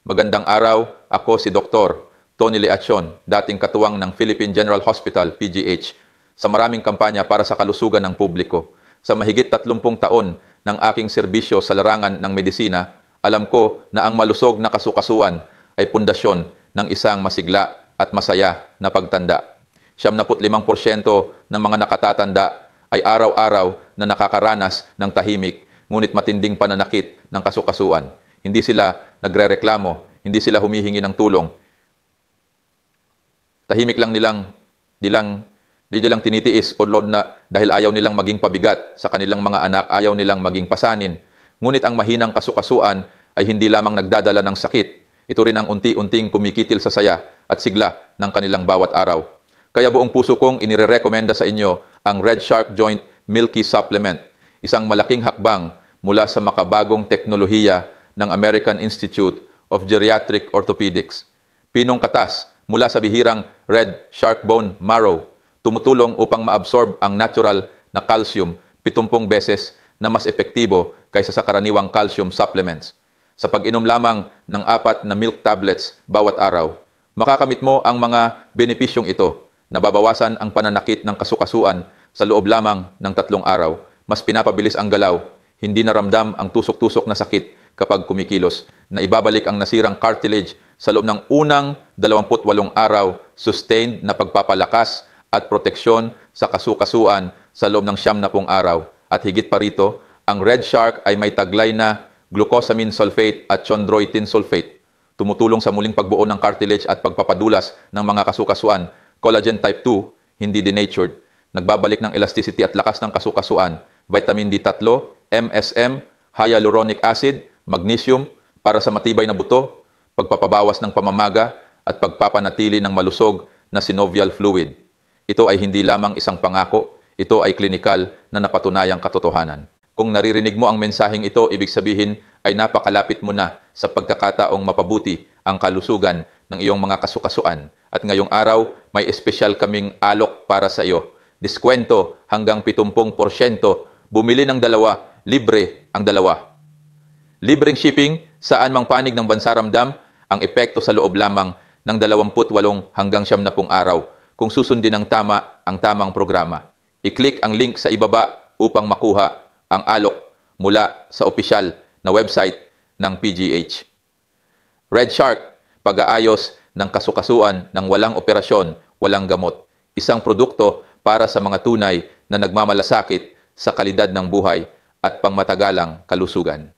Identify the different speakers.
Speaker 1: Magandang araw, ako si Dr. Tony Leacion, dating katuwang ng Philippine General Hospital, PGH, sa maraming kampanya para sa kalusugan ng publiko. Sa mahigit 30 taon ng aking serbisyo sa larangan ng medisina, alam ko na ang malusog na kasukasuan ay pundasyon ng isang masigla at masaya na pagtanda. 75% ng mga nakatatanda ay araw-araw na nakakaranas ng tahimik, ngunit matinding pananakit ng kasukasuan. Hindi sila nagrereklamo, hindi sila humihingi ng tulong. Tahimik lang di nilang tinitiis o load na dahil ayaw nilang maging pabigat sa kanilang mga anak, ayaw nilang maging pasanin. Ngunit ang mahinang kasukasuan ay hindi lamang nagdadala ng sakit. Ito rin ang unti-unting kumikitil sa saya at sigla ng kanilang bawat araw. Kaya buong puso kong inirerekomenda sa inyo ang Red Shark Joint Milky Supplement, isang malaking hakbang mula sa makabagong teknolohiya ng American Institute of Geriatric Orthopedics. Pinong katas mula sa bihirang red shark bone marrow, tumutulong upang maabsorb ang natural na calcium 70 beses na mas epektibo kaysa sa karaniwang calcium supplements. Sa pag-inom lamang ng 4 na milk tablets bawat araw, makakamit mo ang mga benepisyong ito. Nababawasan ang pananakit ng kasukasuan sa loob lamang ng 3 araw. Mas pinapabilis ang galaw, hindi naramdam ang tusok-tusok na sakit kapag kumikilos, na ibabalik ang nasirang cartilage sa loob ng unang 28 araw, sustained na pagpapalakas at proteksyon sa kasukasuan sa loob ng 90 araw. At higit pa rito, ang Red Shark ay may taglay na glucosamine sulfate at chondroitin sulfate. Tumutulong sa muling pagbuo ng cartilage at pagpapadulas ng mga kasukasuan. Collagen type 2, hindi denatured. Nagbabalik ng elasticity at lakas ng kasukasuan. Vitamin D3, MSM, hyaluronic acid, magnesium para sa matibay na buto, pagpapabawas ng pamamaga at pagpapanatili ng malusog na synovial fluid. Ito ay hindi lamang isang pangako, ito ay klinikal na napatunayang katotohanan. Kung naririnig mo ang mensaheng ito, ibig sabihin ay napakalapit mo na sa pagkakataong mapabuti ang kalusugan ng iyong mga kasukasuan. At ngayong araw, may espesyal kaming alok para sa iyo. Diskwento hanggang 70%. Bumili ng 2, libre ang 2. Libreng shipping, saan mang panig ng bansa ramdam, ang epekto sa loob lamang ng 28 hanggang 90 araw kung susundin ng tama ang tamang programa. I-click ang link sa ibaba upang makuha ang alok mula sa opisyal na website ng PGH. Red Shark, pag-aayos ng kasukasuan ng walang operasyon, walang gamot. Isang produkto para sa mga tunay na nagmamalasakit sa kalidad ng buhay at pangmatagalang kalusugan.